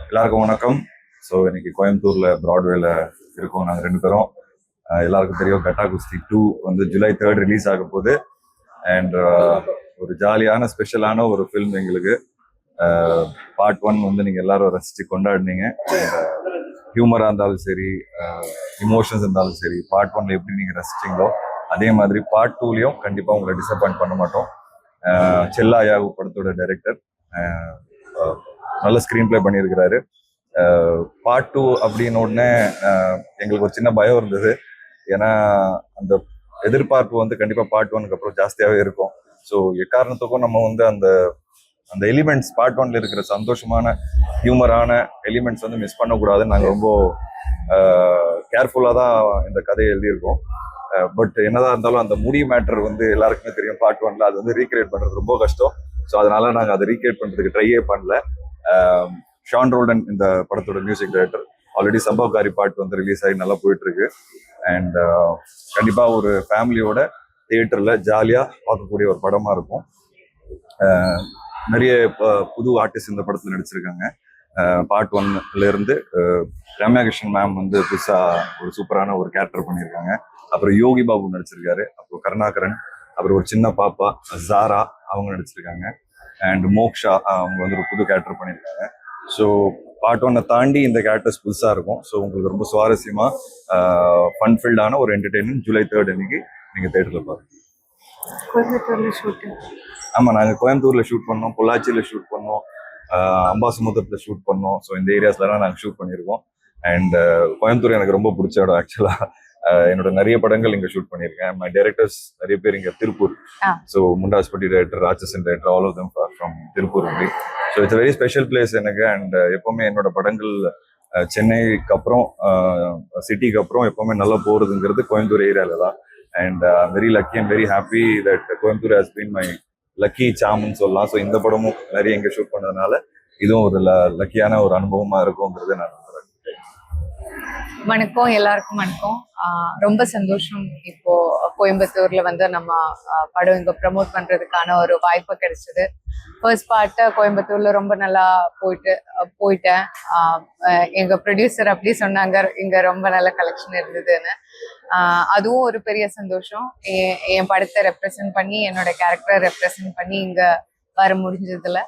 எல்லாருக்கும் வணக்கம். ஸோ இன்னைக்கு கோயம்புத்தூர்ல ப்ராட்வேல இருக்கோம் நாங்கள் ரெண்டு பேரும். எல்லாருக்கும் தெரியும் கட்டா குஸ்தி 2 வந்து July 3 ரிலீஸ் ஆக போகுது. அண்ட் ஒரு ஜாலியான ஸ்பெஷலான ஒரு ஃபில்ம் எங்களுக்கு. பார்ட் 1 வந்து நீங்கள் எல்லாரும் ரசித்து கொண்டாடினீங்க. ஹியூமராக இருந்தாலும் சரி, இமோஷன்ஸ் இருந்தாலும் சரி, பார்ட் 1ல எப்படி நீங்கள் ரசிச்சிங்களோ அதே மாதிரி பார்ட் 2லையும் கண்டிப்பாக உங்களை டிசப்பாயிண்ட் பண்ண மாட்டோம். செல்லாயாவு படத்தோட டைரக்டர் நல்ல ஸ்க்ரீன் பிளே பண்ணியிருக்கிறாரு. பார்ட் 2 அப்படின்னு உடனே எங்களுக்கு ஒரு சின்ன பயம் இருந்தது. ஏன்னா அந்த எதிர்பார்ப்பு வந்து கண்டிப்பாக பார்ட் 1க்கு அப்புறம் ஜாஸ்தியாகவே இருக்கும். ஸோ எக்காரணத்துக்கும் நம்ம வந்து அந்த அந்த எலிமெண்ட்ஸ் பார்ட் 1ல இருக்கிற சந்தோஷமான ஹியூமரான எலிமெண்ட்ஸ் வந்து மிஸ் பண்ணக்கூடாதுன்னு நாங்கள் ரொம்ப கேர்ஃபுல்லாக தான் இந்த கதையை எழுதியிருக்கோம். பட் என்னதான் இருந்தாலும் அந்த முடி மேட்டர் வந்து எல்லாருக்குமே தெரியும். பார்ட் 1ல அது வந்து ரீக்ரியேட் பண்ணுறது ரொம்ப கஷ்டம். ஸோ அதனால நாங்கள் அதை ரீக்ரியேட் பண்ணுறதுக்கு ட்ரையே பண்ணல. ஷான் ரோல்டன் இந்த படத்தோட மியூசிக் டைரக்டர். ஆல்ரெடி சம்பவக்காரி பாட்டு வந்து ரிலீஸ் ஆகி நல்லா போயிட்டு இருக்கு. அண்ட் கண்டிப்பாக ஒரு ஃபேமிலியோட தியேட்டரில் ஜாலியாக பார்க்கக்கூடிய ஒரு படமாக இருக்கும். நிறைய புது ஆர்டிஸ்ட் இந்த படத்தில் நடிச்சிருக்காங்க. பார்ட் 1ல இருந்து ரம்யா கிருஷ்ணன் மேம் வந்து புதுசாக ஒரு சூப்பரான ஒரு கேரக்டர் பண்ணியிருக்காங்க. அப்புறம் யோகி பாபு நடிச்சிருக்காரு. அப்புறம் கருணாகரன், அப்புறம் ஒரு சின்ன பாப்பா ஜாரா அவங்க நடிச்சிருக்காங்க. அண்ட் மோக்ஷா அவங்க வந்து ஒரு புது கேரக்டர் பண்ணியிருக்காங்க. ஸோ பார்ட் 1 தாண்டி இந்த கேரக்டர்ஸ் புதுசாக இருக்கும். ஸோ உங்களுக்கு ரொம்ப சுவாரஸ்யமாக ஃபன்ஃபில்டான ஒரு என்டர்டெயின்மெண்ட் July 3 அன்னைக்கு நீங்கள் தேட்டரில் பாருங்க. ஆமாம், நாங்கள் கோயம்புத்தூரில் ஷூட் பண்ணோம், பொள்ளாச்சியில் ஷூட் பண்ணோம், அம்பாசமுத்திரத்தில் ஷூட் பண்ணோம். ஸோ இந்த ஏரியாஸ்லாம் நாங்கள் ஷூட் பண்ணியிருக்கோம். அண்ட் கோயம்புத்தூர் எனக்கு ரொம்ப பிடிச்ச இடம் ஆக்சுவலாக. என்னோட நிறைய படங்கள் இங்கே ஷூட் பண்ணியிருக்கேன். மை டைரக்டர்ஸ் நிறைய பேர் இங்கே Tiruppur. So Mundasupatti director, Ratsasan director, all of them from Tiruppur only. So it's very special place எனக்கு. அண்ட் எப்போவுமே என்னோட படங்கள் சென்னைக்கு அப்புறம் சிட்டிக்கு அப்புறம் எப்போவுமே நல்லா போகிறதுங்கிறது கோயம்புத்தூர் ஏரியாவில் தான். And very lucky and very happy that Coimbatore has been my lucky சாம்னு சொல்லலாம். ஸோ இந்த படமும் நிறைய இங்கே ஷூட் பண்ணதுனால இதுவும் ஒரு லக்கியான ஒரு அனுபவமாக இருக்கும்ங்கிறது நான் நம்புறேன். வணக்கம், எல்லாருக்கும் வணக்கம். ரொம்ப சந்தோஷம். இப்போ கோயம்புத்தூர்ல வந்து நம்ம படம் இங்க ப்ரமோட் பண்றதுக்கான ஒரு வாய்ப்பு கிடைச்சது. ஃபர்ஸ்ட் பார்ட்டை கோயம்புத்தூர்ல ரொம்ப நல்லா போயிட்டேன். எங்க ப்ரொடியூசர் அப்படி சொன்னாங்க, இங்க ரொம்ப நல்ல கலெக்ஷன் இருந்ததுன்னு. அதுவும் ஒரு பெரிய சந்தோஷம். என் படத்தை ரெப்ரசன்ட் பண்ணி, என்னோட கேரக்டரை ரெப்ரசன்ட் பண்ணி இங்க வர முடிஞ்சதுல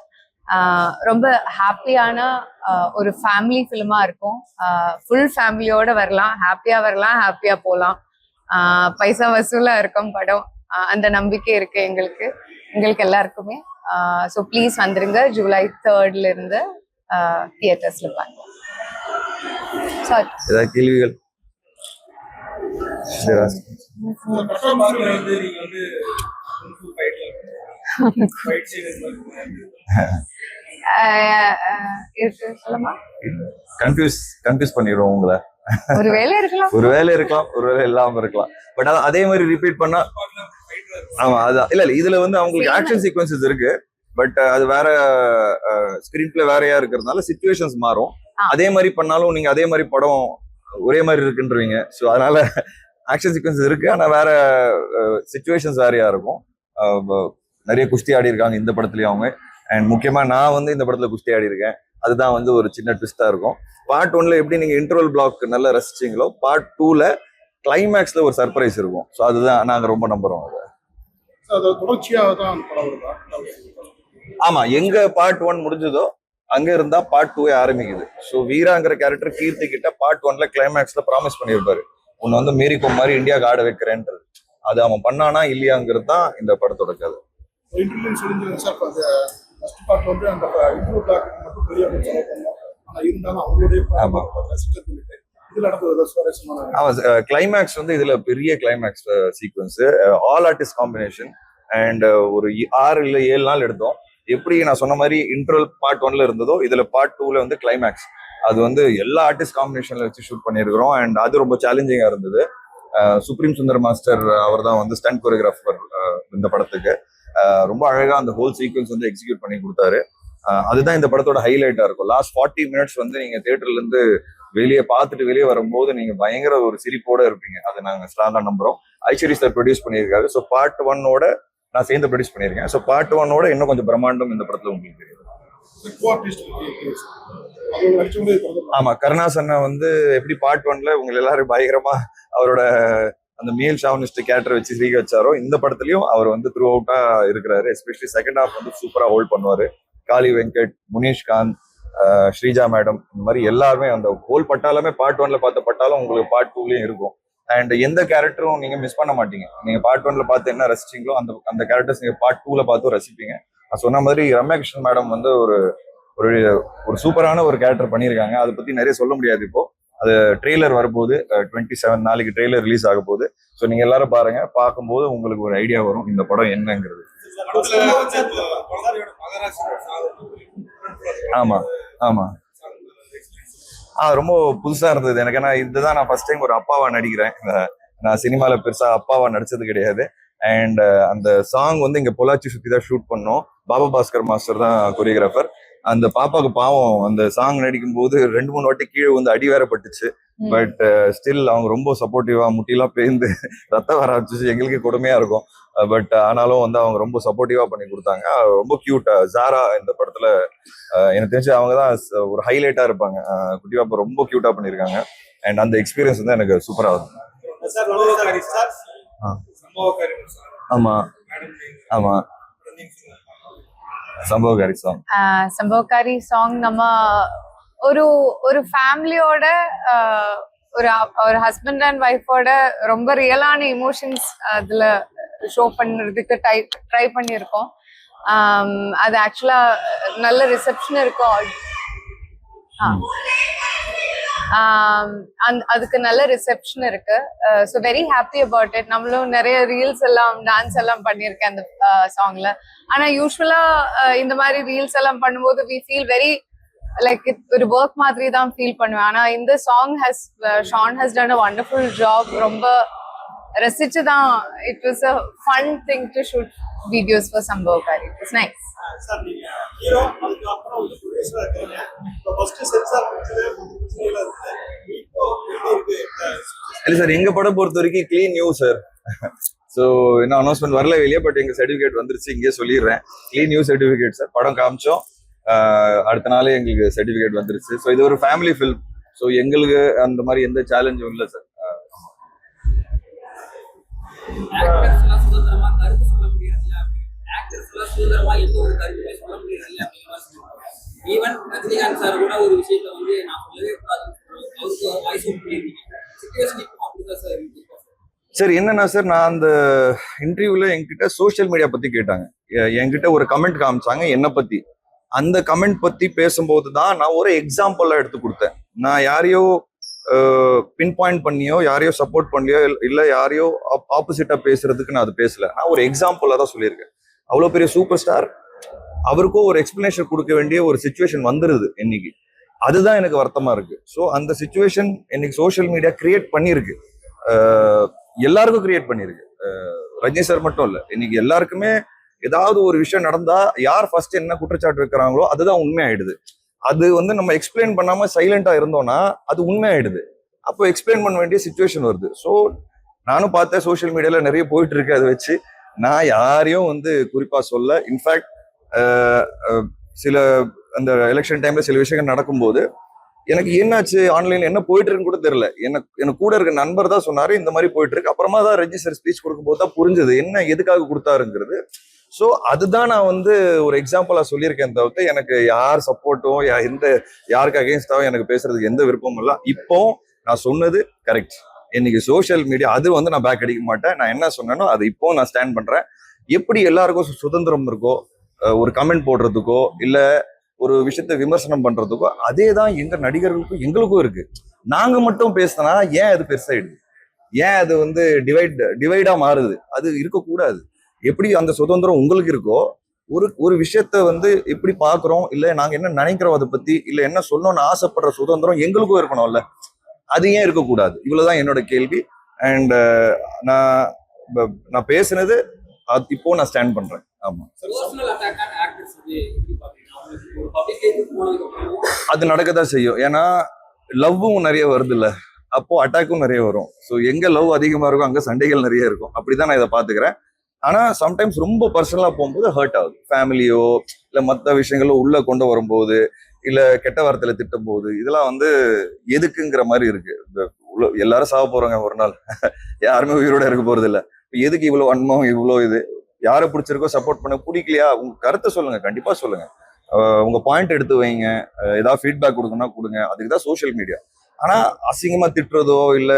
ரொம்ப ஹாப்பியான ஒரு ஃபேமிலி ஃபிலிமா இருக்கும். ஃபுல் ஃபேமிலியோட வரலாம், ஹாப்பியா போகலாம். பைசா வசூலா இருக்கும் படம். அந்த நம்பிக்கை இருக்கு எங்களுக்கு எல்லாருக்குமே. ஸோ ப்ளீஸ் வந்துருங்க. July 3 இருந்து தியேட்டர்ஸ்ல பாருங்க. கேள்விகள் கன்ஃபியூஸ் பண்ணிடுவோம் உங்களை. ஒரு வேலை இருக்கலாம், ஒருவேளை இல்லாம இருக்கலாம். பட் அதே மாதிரி ரிப்பீட் பண்ணா ஆமா அதான் இல்ல இதுல வந்து அவங்களுக்கு ஆக்ஷன் சீக்வன்சஸ் இருக்கு. பட் அது வேற ஸ்கிரீன் பிளே வேறையா இருக்கிறதுனால சிச்சுவேஷன்ஸ் மாறும். அதே மாதிரி பண்ணாலும் நீங்க அதே மாதிரி படம் ஒரே மாதிரி இருக்குன்றீங்க. ஸோ அதனால ஆக்ஷன் சீக்வன்சஸ் இருக்கு, ஆனா வேற சிச்சுவேஷன்ஸ் வேறையா இருக்கும். நிறைய குஸ்தி ஆடி இருக்காங்க இந்த படத்துலயும் அவங்க. அண்ட் முக்கியமா நான் வந்து இந்த படத்துல குஸ்தி ஆடி இருக்கேன். அதுதான் வந்து ஒரு சின்ன ட்விஸ்டா இருக்கும். பார்ட் 1ல எப்படி நீங்க இன்டர்வல் பிளாக் நல்லா ரசிச்சீங்களோ, பார்ட் 2ல கிளைமேக்ஸ்ல ஒரு சர்ப்ரைஸ் இருக்கும். ஸோ அதுதான் நாங்க ரொம்ப நம்புறோம். ஆமா, எங்க பார்ட் 1 முடிஞ்சதோ அங்க இருந்தா பார்ட் 2 ஆரம்பிக்குது. ஸோ வீராங்கிற கேரக்டர் கீர்த்தி கிட்ட பார்ட் 1ல கிளைமேக்ஸ்ல ப்ராமிஸ் பண்ணியிருப்பாரு, உன்னை வந்து மேரி கோம் மாதிரி இந்தியாவுக்கு ஆட வைக்கிறேன்றது. அது அவன் பண்ணானா இல்லையாங்கிறது தான் இந்த படத்தோட கதை. கிளைமேக்ஸ் வந்து இதுல பெரிய climax sequence, all artist combination. And ஒரு 6 இல்ல 7 நாள் எடுத்தோம். எப்படி நான் சொன்ன மாதிரி இன்ட்ரோல் பார்ட் 1ல இருந்ததோ இதுல பார்ட் 2ல வந்து கிளைமேக்ஸ் அது வந்து எல்லா ஆர்டிஸ்ட் காம்பினேஷன்ல வச்சு ஷூட் பண்ணியிருக்கிறோம். அண்ட் அது ரொம்ப சேலஞ்சிங்கா இருந்தது. சுப்ரீம் சுந்தர் மாஸ்டர் அவர் தான் வந்து ஸ்டண்ட் கோரியோகிராஃபர் இந்த படத்துக்கு. ரொம்ப அழகா அந்த ஹோல் சீக்வன்ஸ் வந்து எக்ஸிக்யூட் பண்ணி கொடுத்தாரு. அதுதான் இந்த படத்தோட ஹைலைட்டா இருக்கும். லாஸ்ட் 40 மினிட்ஸ் வந்து நீங்க தியேட்டர்ல இருந்து வெளியே பார்த்துட்டு வெளியே வரும்போது நீங்க பயங்கர ஒரு சிரிப்போட இருப்பீங்க. அதை நாங்க ஸ்ட்ராங்கா நம்புறோம். ஐஸ்வரி சார் ப்ரொடியூஸ் பண்ணியிருக்காரு. ஸோ பார்ட் 1ஓட நான் சேர்ந்து ப்ரொடியூஸ் பண்ணியிருக்கேன். ஸோ பார்ட் 1ஓட இன்னும் கொஞ்சம் பிரம்மாண்டம் இந்த படத்துல உங்களுக்கு தெரியும். ஆமா, கருணாசனை வந்து எப்படி பார்ட் 1ல உங்களை எல்லாரும் பயங்கரமா அவரோட அந்த மேல் ஷாவனிஸ்ட் கேரக்டர் வச்சு சிரிக்க வச்சாரோ, இந்த படத்துலயும் அவர் வந்து த்ரூ அவுட்டா இருக்கிறாரு. எஸ்பெஷலி செகண்ட் ஹாஃப் வந்து சூப்பரா ஹோல்ட் பண்ணுவாரு. காளி வெங்கட், முனீஷ்காந்த், ஸ்ரீஜா மேடம், இந்த மாதிரி எல்லாருமே அந்த ஹோல் பட்டாலுமே பார்ட் 1ல பார்த்த பட்டாலும் உங்களுக்கு பார்ட் 2லயும் இருக்கும். அண்ட் எந்த கேரக்டரும் நீங்க மிஸ் பண்ண மாட்டீங்க. நீங்க பார்ட் 1ல பார்த்து என்ன ரசிச்சீங்களோ அந்த அந்த கேரக்டர்ஸ் நீங்க பார்ட் 2ல பார்த்தும் ரசிப்பீங்க. நான் சொன்ன மாதிரி ரம்யா கிருஷ்ணன் மேடம் வந்து ஒரு ஒரு ஒரு சூப்பரான ஒரு கேரக்டர் பண்ணியிருக்காங்க. அதை பத்தி நிறைய சொல்ல முடியாது இப்போ. அது ட்ரெய்லர் வரும்போது 27 நாளைக்கு ட்ரெய்லர் ரிலீஸ் ஆக போகுது. ஸோ நீங்க எல்லாரும் பாருங்க. பார்க்கும்போது உங்களுக்கு ஒரு ஐடியா வரும் இந்த படம் என்னங்கிறது. ஆமா ஆமா ரொம்ப புதுசா இருந்தது எனக்கு. ஏன்னா இதுதான் நான் ஃபர்ஸ்ட் டைம் ஒரு அப்பாவா நடிக்கிறேன். நான் சினிமால பெருசா அப்பாவா நடிச்சது கிடையாது. அண்ட் அந்த சாங் வந்து இங்க பொள்ளாச்சி சுத்தி தான் ஷூட் பண்ணோம். பாபா பாஸ்கர் மாஸ்டர் தான் கொரியோகிராஃபர். அந்த பாப்பாவுக்கு பாவம் அந்த சாங் நடிக்கும் போது 2-3 வாட்டி கீழே வந்து அடி வேற பட்டுச்சு. பட் ஸ்டில் அவங்க ரொம்ப சப்போர்ட்டிவா முட்டிலாம் பேர்ந்து ரத்தம் வர ஆரம்பிச்சு. எங்களுக்கு கொடுமையா இருக்கும். பட் ஆனாலும் வந்து அவங்க ரொம்ப சப்போர்ட்டிவா பண்ணி கொடுத்தாங்க. ரொம்ப கியூட்டா ஜாரா இந்த படத்துல எனக்கு தெரிஞ்சு அவங்க தான் ஒரு ஹைலைட்டா இருப்பாங்க. குட்டி பாப்பா ரொம்ப கியூட்டா பண்ணியிருக்காங்க. அண்ட் அந்த எக்ஸ்பீரியன்ஸ் வந்து எனக்கு சூப்பரா இருக்கும். ஆமா ஆமா சம்பவகாரி சாங். சம்பவகாரி சாங் நம்ம ஒரு ஒரு ஃபேமிலியோட ஒரு ஹஸ்பண்ட் அண்ட் ஒய்ஃபோட ரொம்ப ரியலான இமோஷன்ஸ் அதுல ஷோ பண்றதுக்கு ட்ரை பண்ணியிருக்கோம். அது ஆக்சுவலா நல்ல ரிசப்ஷன் இருக்கும். அதுக்கு நல்ல ரிசப்ஷன் இருக்கு. So very happy about it. நம்மளும் நிறைய ரீல்ஸ் எல்லாம் டான்ஸ் எல்லாம் பண்ணியிருக்கேன் அந்த சாங்ல. ஆனா யூஸ்வலா இந்த மாதிரி ரீல்ஸ் எல்லாம் பண்ணும்போது வி ஃபீல் வெரி லைக் ஒரு ஒர்க் மாதிரி தான் ஃபீல் பண்ணுவேன். ஆனா இந்த song Shaan has done a wonderful job. ரொம்ப ரசிச்சு தான். It was a fun thing to shoot videos for Sambavakari. It's nice. இல்ல சார், எங்க படம் பொறுத்த வரைக்கும் கிளீன் நியூ சார். ஸோ இன்னும் அனௌன்ஸ்மெண்ட் வரல வெளியே. பட் எங்க சர்டிஃபிகேட் வந்துருச்சு. இங்கே சொல்லிடுறேன். Clean U certificate sir. படம் காமிச்சோம், அடுத்த நாளே எங்களுக்கு சர்டிஃபிகேட் வந்துருச்சு. ஸோ இது ஒரு ஃபேமிலி ஃபில்ம். ஸோ எங்களுக்கு அந்த மாதிரி எந்த சேலஞ்சும் இல்லை சார். ஈவன் ரஜினிகாந்த் சார் கூட ஒரு விஷயத்துல வந்து நான் சொல்லவே கூடாது அவருக்கு வாய்ஸ் அவுட் பண்ணிருக்கீங்க. சிச்சுவேஷன் இப்போ அப்படிதான் சார் இருக்கு. சார் என்னன்னா சார், நான் அந்த இன்டர்வியூல என்கிட்ட சோஷியல் மீடியா பத்தி கேட்டாங்க. என்கிட்ட ஒரு கமெண்ட் காமிச்சாங்க என்னை பத்தி. அந்த கமெண்ட் பத்தி பேசும்போது தான் நான் ஒரு எக்ஸாம்பிளா எடுத்து கொடுத்தேன். நான் யாரையோ பின் பாயிண்ட் பண்ணியோ யாரையோ சப்போர்ட் பண்ணியோ இல்ல யாரையோ ஆப்போசிட்டா பேசுறதுக்கு நான் அது பேசல. நான் ஒரு எக்ஸாம்பிளா தான் சொல்லியிருக்கேன். அவ்வளவு பெரிய சூப்பர் ஸ்டார், அவருக்கும் ஒரு எக்ஸ்பிளனேஷன் கொடுக்க வேண்டிய ஒரு சிச்சுவேஷன் வந்துருது இன்னைக்கு. அதுதான் எனக்கு வருத்தமா இருக்கு. ஸோ அந்த சிச்சுவேஷன் இன்னைக்கு சோஷியல் மீடியா கிரியேட் பண்ணியிருக்கு. எல்லாருக்கும் கிரியேட் பண்ணியிருக்கு. ரஜினி சார் மட்டும் இல்ல, இன்னைக்கு எல்லாருக்குமே ஏதாவது ஒரு விஷயம் நடந்தா யார் ஃபர்ஸ்ட் என்ன குற்றச்சாட்டு வைக்கிறாங்களோ அதுதான் உண்மையாயிடுது. அது வந்து நம்ம எக்ஸ்பிளைன் பண்ணாம சைலண்டா இருந்தோம்னா அது உண்மையாயிடுது. அப்போ எக்ஸ்பிளைன் பண்ண வேண்டிய சிச்சுவேஷன் வருது. ஸோ நானும் பார்த்தேன் சோஷியல் மீடியால நிறைய போயிட்டு இருக்கு. அதை வச்சு நான் யாரையும் வந்து குறிப்பா சொல்ல. இன்ஃபேக்ட் சில அந்த எலெக்ஷன் டைம்ல சில விஷயங்கள் நடக்கும்போது எனக்கு என்னாச்சு ஆன்லைன்ல என்ன போயிட்டு இருக்குன்னு கூட தெரியல. எனக்கு கூட இருக்க நண்பர் தான் சொன்னாரு இந்த மாதிரி போயிட்டு இருக்கு. அப்புறமா தான் ரஜினி சார் ஸ்பீச் கொடுக்கும்போது தான் புரிஞ்சது என்ன எதுக்காக கொடுத்தாருங்கிறது. ஸோ அதுதான் நான் வந்து ஒரு எக்ஸாம்பிளா சொல்லியிருக்கேன். தவிர்த்து எனக்கு யார் சப்போர்ட்டும் யாருக்கு அகேன்ஸ்டாவும் எனக்கு பேசுறதுக்கு எந்த விருப்பமும் இல்லை. இப்போ நான் சொன்னது கரெக்ட். இன்னைக்கு சோஷியல் மீடியா அது வந்து நான் பேக் அடிக்க மாட்டேன். நான் என்ன சொன்னேனோ அது இப்போ நான் ஸ்டாண்ட் பண்றேன். எப்படி எல்லாருக்கும் சுதந்திரம் இருக்கோ ஒரு கமெண்ட் போடுறதுக்கோ இல்ல ஒரு விஷயத்த விமர்சனம் பண்றதுக்கோ, அதே தான் எங்க நடிகர்களுக்கும் எங்களுக்கும் இருக்கு. நாங்க மட்டும் பேசினா ஏன் அது பெருசாயிடுது, ஏன் அது வந்து டிவைடா மாறுது? அது இருக்கக்கூடாது. எப்படி அந்த சுதந்திரம் உங்களுக்கு இருக்கோ, ஒரு விஷயத்த வந்து எப்படி பாக்குறோம் இல்ல நாங்க என்ன நினைக்கிறோம் அதை பத்தி இல்ல என்ன சொல்லணும்னு ஆசைப்படுற சுதந்திரம் எங்களுக்கும் இருக்கணும்ல. அது ஏன் இருக்கக்கூடாது? இவ்வளவுதான் என்னோட கேள்வி. அண்ட் நான் பேசுனது இப்போ நான் ஸ்டாண்ட் பண்றேன். ஆமா, அது நடக்கதான் செய்யும். ஏன்னா லவ்வும் நிறைய வருது இல்ல, அப்போ அட்டாக்கும் நிறைய வரும். ஸோ எங்க லவ் அதிகமா இருக்கும் அங்க சண்டைகள் நிறைய இருக்கும். அப்படிதான் நான் இதை பாத்துக்கிறேன். ஆனா சம்டைம்ஸ் ரொம்ப பர்சனலா போகும்போது ஹர்ட் ஆகுது. ஃபேமிலியோ இல்ல மற்ற விஷயங்களோ உள்ள கொண்டு வரும்போது, இல்ல கெட்ட வார்த்தையில திட்டும் போது, இதெல்லாம் வந்து எதுக்குங்கிற மாதிரி இருக்கு. எல்லாரும் சாக போறாங்க ஒரு நாள். யாருமே உயிரோட இருக்க போறது இல்ல. எதுக்கு இவ்வளவு வன்மம், இவ்வளவு இது? யாரை பிடிச்சிருக்கோ சப்போர்ட் பண்ண, பிடிக்கலையா உங்க கருத்தை சொல்லுங்க, கண்டிப்பா சொல்லுங்க. உங்க பாயிண்ட் எடுத்து வைங்க. ஏதாவது ஃபீட்பேக் கொடுக்கணும்னா கொடுங்க. அதுக்கு தான் சோஷியல் மீடியா. ஆனா அசிங்கமா திட்டுறதோ இல்ல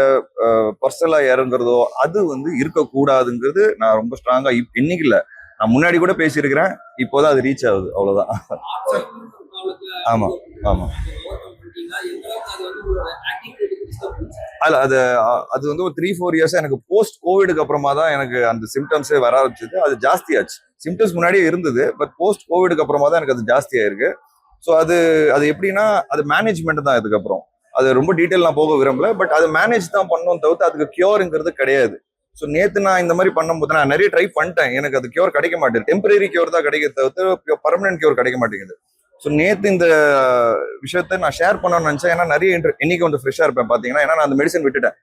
பர்சனலா இறங்குறதோ அது வந்து இருக்கக்கூடாதுங்கிறது நான் ரொம்ப ஸ்ட்ராங்கா இன்னைக்கு இல்ல, நான் முன்னாடி கூட பேசியிருக்கிறேன். இப்போதான் அது ரீச் ஆகுது, அவ்வளவுதான். ஆமா ஆமா. அல்ல அது வந்து ஒரு 3-4 இயர்ஸ் எனக்கு போஸ்ட் கோவிடுக்கு அப்புறமா தான் எனக்கு அந்த சிம்டம்ஸே வர ஆரம்பிச்சது. அது ஜாஸ்தி ஆச்சு. சிம்டம்ஸ் முன்னாடியே இருந்தது, பட் போஸ்ட் கோவிடுக்கு அப்புறமா தான் எனக்கு அது ஜாஸ்தி ஆயிருக்கு. ஸோ அது எப்படின்னா அது மேனேஜ்மெண்ட் தான். இதுக்கப்புறம் அது ரொம்ப டீட்டெயில் நான் போக விரும்பல, பட் அது மேனேஜ் தான் பண்ணணும் தவிர்த்து அதுக்கு கியூருங்கிறது கிடையாது. ஸோ நேத்து நான் இந்த மாதிரி பண்ணும்போது நான் நிறைய ட்ரை பண்ணிட்டேன், எனக்கு அது கியூர் கிடைக்க மாட்டேங்குது. டெம்பரரி கியூர் தான் கிடைக்க தவிர்த்து பர்மனன்ட் கியூர் கிடைக்க மாட்டேங்குது. ஸோ நேத்து இந்த விஷயத்த நான் ஷேர் பண்ணணும்னு நினைச்சேன். ஏன்னா நிறைய இன்னைக்கு கொஞ்சம் ஃப்ரெஷ்ஷா இருப்பேன் பாத்தீங்கன்னா. ஏன்னா நான் அந்த மெடிசன் விட்டுட்டேன்.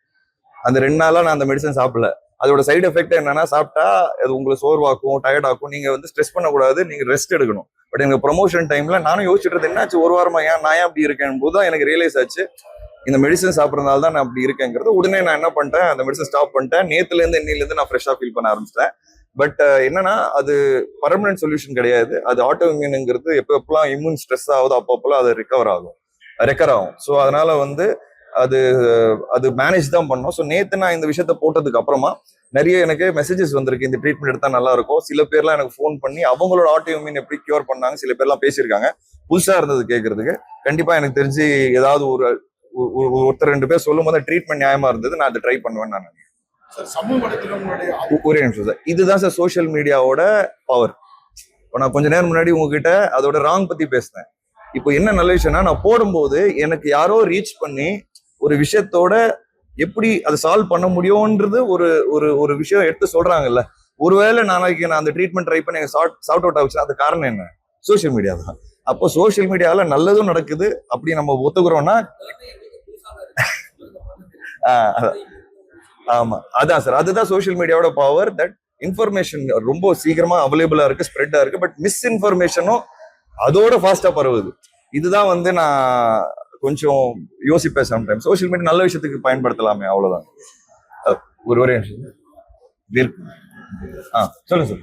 அந்த 2 நாளா நான் அந்த மெடிசன் சாப்பிடல. அதோட சைடு எஃபெக்ட் என்னன்னா, சாப்பிட்டா அது உங்களுக்கு சோர்வாக்கும், டயர்ட் ஆக்கும். நீங்க வந்து ஸ்ட்ரெஸ் பண்ணக்கூடாது, நீங்க ரெஸ்ட் எடுக்கணும். பட் எனக்கு ப்ரொமோஷன் டைம்ல நானும் யோசிச்சுட்டு என்னாச்சு ஒரு வாரமா நான் ஏன் அப்படி இருக்கேன் போது தான் எனக்கு ரியலைஸ் ஆச்சு, இந்த மெடிசன் சாப்பிட்றதுனால தான் நான் அப்படி இருக்கேங்கிறது. உடனே நான் என்ன பண்ணிட்டேன், அந்த மெடிசன் ஸ்டாப் பண்ணிட்டேன். நேத்துல இருந்து இன்னில இருந்து நான் ஃப்ரெஷ்ஷா ஃபீல் பண்ண ஆரம்பிச்சிட்டேன். பட் என்னன்னா அது பர்மனன்ட் சொல்யூஷன் கிடையாது. அது ஆட்டோ இம்யூனுங்கிறது எப்பெல்லாம் இம்யூன் ஸ்ட்ரெஸ் ஆகுதோ அப்பப்பெல்லாம் அது ரெக்கவர் ஆகும். ஸோ அதனால வந்து அது மேனேஜ் தான் பண்ணோம். ஸோ நேத்து நான் இந்த விஷயத்த போட்டதுக்கு அப்புறமா நிறைய எனக்கு மெசேஜஸ் வந்திருக்கு, இந்த ட்ரீட்மெண்ட் எடுத்தா நல்லா இருக்கும். சில பேர்லாம் எனக்கு ஃபோன் பண்ணி அவங்களோட ஆட்டோ இம்யூன் எப்படி கியூர் பண்ணாங்க, சில பேர்லாம் பேசியிருக்காங்க. புதுசா இருந்தது கேட்கறதுக்கு. கண்டிப்பா எனக்கு தெரிஞ்சு ஏதாவது ஒருத்தர் 2 பேர் சொல்லும் போது ட்ரீட்மெண்ட் நியாயமா இருந்தது, நான் அதை ட்ரை பண்ணுவேன்னு நான் நினைக்கிறேன். ஒரே நிமிஷம் சார், இதுதான் சார் சோஷியல் மீடியாவோட பவர். இப்போ நான் கொஞ்ச நேரம் முன்னாடி உங்ககிட்ட அதோட ராங் பத்தி பேசினேன். இப்போ என்ன நல்ல விஷயம்னா, நான் போடும்போது எனக்கு யாரோ ரீச் பண்ணி ஒரு விஷயத்தோட எப்படி அதை சால்வ் பண்ண முடியும்ன்றது ஒரு விஷயம் எடுத்து சொல்றாங்கல்ல. ஒருவேளை நாளைக்கு நான் அந்த ட்ரீட்மெண்ட் ட்ரை பண்ணி சார்ட் அவுட் ஆகுச்சு, அது காரணம் என்ன? சோஷியல் மீடியா தான். அப்போ சோஷியல் மீடியால நல்லதும் நடக்குது அப்படி நம்ம ஒத்துக்கிறோம்னா. ஆமா, அதான் சார், அதுதான் சோஷியல் மீடியாவோட பவர். தட் இன்ஃபர்மேஷன் ரொம்ப சீக்கிரமா அவைலபிளா இருக்கு, ஸ்ப்ரெட்டா இருக்கு. பட் மிஸ்இன்ஃபர்மேஷனும் அதோட ஃபாஸ்டா பரவுது. இதுதான் வந்து நான் கொஞ்சம் யோசிப்பேன் சம்டைம். சோஷியல் மீடியா நல்ல விஷயத்துக்கு பயன்படுத்தலாமே, அவ்வளவுதான். ஒரே நிமிஷம். சொல்லுங்க சார்.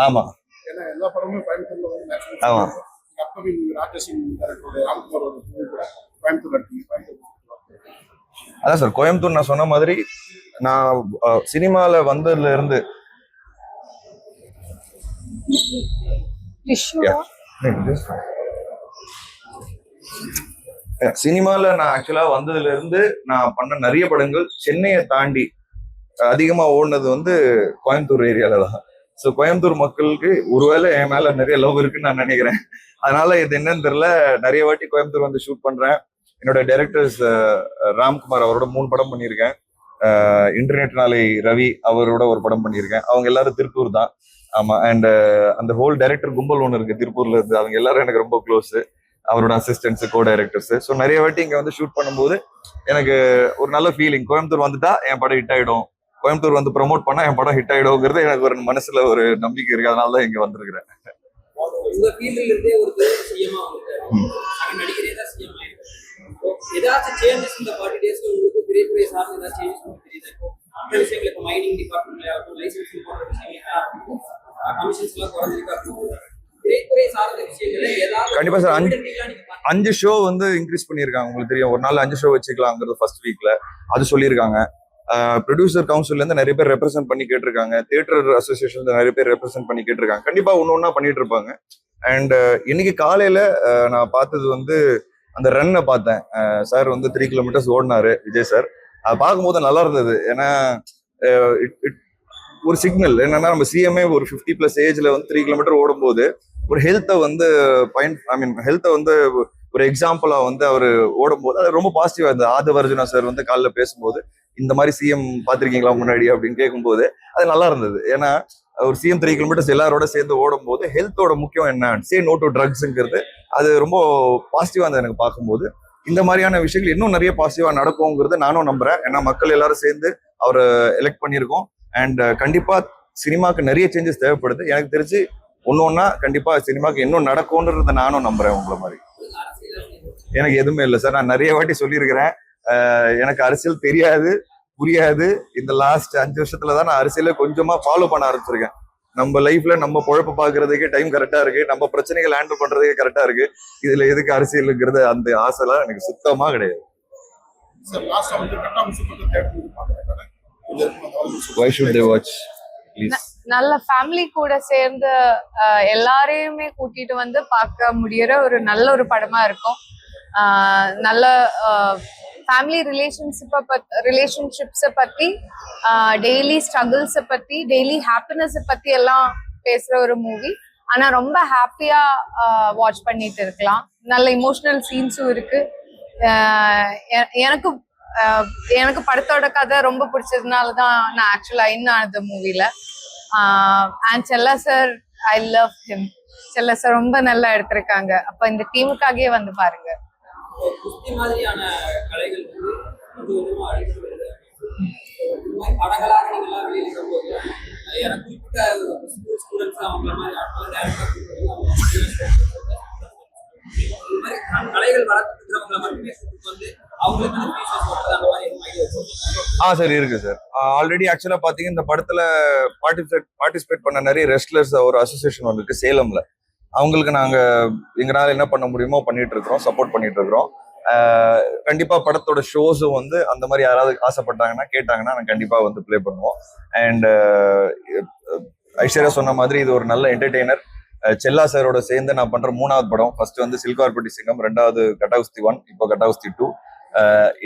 ஆமா ஆமா. அதான் சார், கோயம்புத்தூர் நான் சொன்ன மாதிரி நான் சினிமால வந்ததுல இருந்து சினிமால நான் ஆக்சுவலா வந்ததுல இருந்து நான் பண்ண நிறைய படங்கள் சென்னையை தாண்டி அதிகமா ஓடுனது வந்து கோயம்புத்தூர் ஏரியால தான். ஸோ கோயம்புத்தூர் மக்களுக்கு ஒருவேளை என் மேல நிறைய லவ் இருக்குன்னு நான் நினைக்கிறேன். அதனால இது என்னன்னு தெரியல, நிறைய வாட்டி கோயம்புத்தூர் வந்து ஷூட் பண்றேன். என்னோட டைரக்டர்ஸ் ராம்குமார் அவரோட 3 படம் பண்ணியிருக்கேன். இன்டர்நெட் நாளை ரவி அவரோட ஒரு படம் பண்ணியிருக்கேன். அவங்க எல்லாரும் திருப்பூர் தான். ஆமா. அண்ட் அந்த ஹோல் டைரக்டர் கும்பல் ஒன்று இருக்கு திருப்பூர்ல இருந்து, அவங்க எல்லாரும் எனக்கு ரொம்ப க்ளோஸ். அவரோட அசிஸ்டன்ஸ், கோ டைரக்டர்ஸ். ஸோ நிறைய வாட்டி இங்க வந்து ஷூட் பண்ணும்போது எனக்கு ஒரு நல்ல ஃபீலிங். கோயம்புத்தூர் வந்துட்டா என் படம் ஹிட் ஆயிடும், கோயம்புத்தூர் வந்து ப்ரமோட் பண்ணா என் படம் ஹிட் ஆயிடும்ங்கிறது எனக்கு ஒரு மனசுல ஒரு நம்பிக்கை இருக்கு. அதனால தான் இங்க வந்திருக்கிறேன். கண்டிப்பா சார், 5 ஷோ வந்து இன்க்ரீஸ் பண்ணியிருக்காங்க. உங்களுக்கு தெரியும், ஒரு நாள் 5 ஷோ வச்சுக்கலாங்கிறது ஃபர்ஸ்ட் வீக்ல அது சொல்லியிருக்காங்க. ப்ரொடியூசர் கவுன்சில்ல இருந்து நிறைய பேர் ரெப்ரசென்ட் பண்ணி கேட்டிருக்காங்க. தியேட்டர் அசோசியேஷன்ல நிறைய பேர் ரெப்ரசென்ட் பண்ணி கேட்டிருக்காங்க. கண்டிப்பா ஒன்னொன்னா பண்ணிட்டு இருப்பாங்க. அண்ட் இன்னைக்கு காலையில நான் பார்த்தது வந்து அந்த ரன்னை பார்த்தேன். சார் வந்து 3 கிலோமீட்டர்ஸ் ஓடினாரு, விஜய் சார். அதை பார்க்கும்போது நல்லா இருந்தது. ஏன்னா ஒரு சிக்னல் என்னன்னா, நம்ம சிஎம்ஏ ஒரு 50+ ஏஜ்ல வந்து 3 கிலோமீட்டர் ஓடும்போது ஒரு ஹெல்த்தை வந்து ஹெல்த்தை வந்து ஒரு எக்ஸாம்பிளா வந்து அவர் ஓடும்போது அது ரொம்ப பாசிட்டிவா இருந்தது. ஆதவர்ஜுனா சார் வந்து காலைல பேசும்போது இந்த மாதிரி சிஎம் பார்த்திருக்கீங்களா முன்னாடி அப்படின்னு கேட்கும்போது அது நல்லா இருந்தது. ஏன்னா ஒரு சிஎம் 3 கிலோமீட்டர்ஸ் எல்லாரோட சேர்ந்து ஓடும்போது ஹெல்த்தோட முக்கியம் என்ன, சே நோ டு ட்ரக்ஸுங்கிறது அது ரொம்ப பாசிட்டிவா இருந்தது எனக்கு பார்க்கும்போது. இந்த மாதிரியான விஷயங்கள் இன்னும் நிறைய பாசிட்டிவா நடக்கும்ங்கிறது நானும் நம்புறேன். ஏன்னா மக்கள் எல்லாரும் சேர்ந்து அவரை எலெக்ட் பண்ணியிருக்கோம். அண்ட் கண்டிப்பா சினிமாக்கு நிறைய சேஞ்சஸ் தேவைப்படுது. எனக்கு தெரிஞ்சு ஒன்னொன்னா கண்டிப்பா சினிமாக்கு இன்னும் நடக்கும்ன்றத நானும் நம்புறேன் உங்களை மாதிரி. எனக்கு எதுவுமே இல்லை சார். நான் நிறைய வாட்டி சொல்லியிருக்கிறேன், எனக்கு அரசியல் தெரியாது, புரியாது. இந்த லாஸ்ட் 5 வருஷத்துல தான் நான் அரசியல கொஞ்சமா ஃபாலோ பண்ண ஆரம்பிச்சிருக்கேன். நம்ம லைஃப்ல நம்ம பொழப்ப பாக்குறதுக்கே டைம் கரெக்டா இருக்கு, நம்ம பிரச்சனைகள் ஹேண்டில் பண்றதுக்கே கரெக்டா இருக்கு. இதுல எதுக்கு அரசியலுங்கிறது அந்த ஆசைலாம் எனக்கு சுத்தமா கிடையாது. Why should they watch? Please. நல்ல ஃபேமிலி கூட சேர்ந்து எல்லாரையுமே கூட்டிட்டு வந்து பார்க்க முடியற ஒரு நல்ல ஒரு படமா இருக்கும். நல்ல ஃபேமிலி ரிலேஷன்ஷிப்ஸை பத்தி, டெய்லி ஸ்ட்ரகிள்ஸை பத்தி, டெய்லி ஹாப்பினஸை பத்தி எல்லாம் பேசுற ஒரு மூவி. ஆனா ரொம்ப ஹாப்பியா வாட்ச் பண்ணிட்டு இருக்கலாம். நல்ல இமோஷனல் சீன்ஸும் இருக்கு. எனக்கு படத்தோட கதை ரொம்ப பிடிச்சதுனால தான் நான் ஆக்சுவலா இன் ஆனது மூவில. அண்ட் செல்லா சார், ஐ லவ் ஹிம். செல்லா சார் ரொம்ப நல்லா எடுத்திருக்காங்க. அப்ப இந்த டீமுக்காகவே வந்து பாருங்க. குஸ்தி மாதிரியான கலைகள் வந்து கொஞ்சமா அழிஞ்சு வருது. இந்த மாதிரி படங்களாக நீங்க எல்லாம் வெளியில போது எனக்கு குறிப்பிட்ட ஸ்டூடெண்ட்ஸ் அவங்கள மாதிரி இது மாதிரி கலைகள் வளர்த்துக்கிறவங்களை மட்டுமே வந்து அவங்களுக்கு சார் இருக்கு சார். ஆல்ரெடி ஆக்சுவலா பாத்தீங்கன்னா இந்த படத்துல பார்ட்டிசிபேட் பண்ண நிறைய ரெஸ்லர்ஸ் ஒரு அசோசியேஷன் ஒன்று இருக்கு சேலம்ல. அவங்களுக்கு நாங்க எங்களால என்ன பண்ண முடியுமோ பண்ணிட்டு இருக்கிறோம், சப்போர்ட் பண்ணிட்டு இருக்கிறோம். கண்டிப்பா படத்தோட ஷோஸும் வந்து அந்த மாதிரி யாராவது ஆசைப்பட்டாங்கன்னா கேட்டாங்கன்னா நாங்கள் கண்டிப்பா வந்து ப்ளே பண்ணுவோம். அண்ட் ஐஸ்வர்யா சொன்ன மாதிரி இது ஒரு நல்ல என்டர்டெய்னர். செல்லா சாரோட சேர்ந்து நான் பண்ற 3வது படம். ஃபர்ஸ்ட் வந்து சில்கார்பட்டி சிங்கம், 2வது கட்டாகுஸ்தி 1, இப்போ கட்டாகுஸ்தி 2.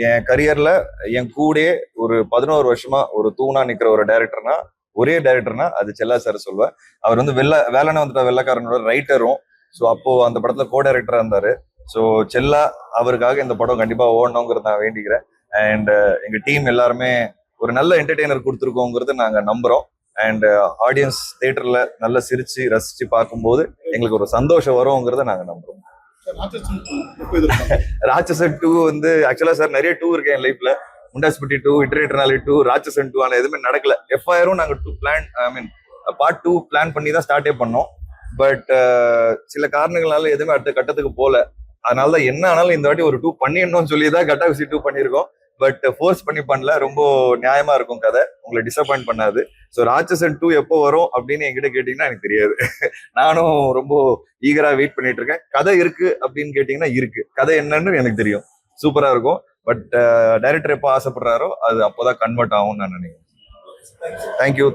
என் கரியர்ல என் கூடயே ஒரு 11 வருஷமா ஒரு தூணா நிக்கிற ஒரு டைரக்டர்னா, ஒரே டைரக்டர்னா அது செல்லா சார் சொல்லுவேன். அவர் வந்து வேலனை வந்துட்ட வெள்ளக்காரனோட ரைட்டரும். ஸோ அப்போ அந்த படத்துல கோ டைரக்டரா இருந்தாரு. ஸோ செல்லா அவருக்காக இந்த படம் கண்டிப்பா ஓடணுங்கிறத நான் வேண்டிக்கிறேன். அண்ட் எங்க டீம் எல்லாருமே ஒரு நல்ல என்டர்டெய்னர் கொடுத்துருக்கோங்கிறத நாங்க நம்புறோம். அண்ட் ஆடியன்ஸ் தியேட்டர்ல நல்லா சிரிச்சு ரசிச்சு பார்க்கும்போது எங்களுக்கு ஒரு சந்தோஷம் வரும்ங்கிறத நாங்க நம்புறோம். ராட்சசன் 2 வந்து ஆக்சுவலா சார் நிறைய 2 இருக்கு என் லைஃப்ல. முண்டாஸ்பட்டி 2, இட்டரேட்டர்னாலே 2, ராட்சசன் 2 ஆனா எதுவுமே நடக்கல. எஃப்ஐஆரும் நாங்க பார்ட் 2 பிளான் பண்ணி தான் ஸ்டார்டே பண்ணோம். பட் சில காரணங்களால எதுவுமே அடுத்த கட்டத்துக்கு போல. அதனாலதான் என்ன ஆனாலும் இந்த வாட்டி ஒரு 2 பண்ணிடணும்னு சொல்லி தான் கட்டாகுஸ்தி 2 பண்ணியிருக்கோம். பட் ஃபோர்ஸ் பண்ணி பண்ணல. ரொம்ப நியாயமா இருக்கும் கதை, உங்களை டிசப்பாயிண்ட் பண்ணாது. ஸோ ராட்சசன் 2 எப்போ வரும் அப்படின்னு என்கிட்ட கேட்டீங்கன்னா எனக்கு தெரியாது. நானும் ரொம்ப ஈகரா வெயிட் பண்ணிட்டு இருக்கேன். கதை இருக்கு அப்படின்னு கேட்டீங்கன்னா இருக்கு. கதை என்னன்னு எனக்கு தெரியும், சூப்பரா இருக்கும். பட் டைரக்டர் எப்போ ஆசைப்படுறாரோ அது அப்போதான் கன்வெர்ட் ஆகும்னு நான் நினைக்கிறேன். தேங்க்யூ.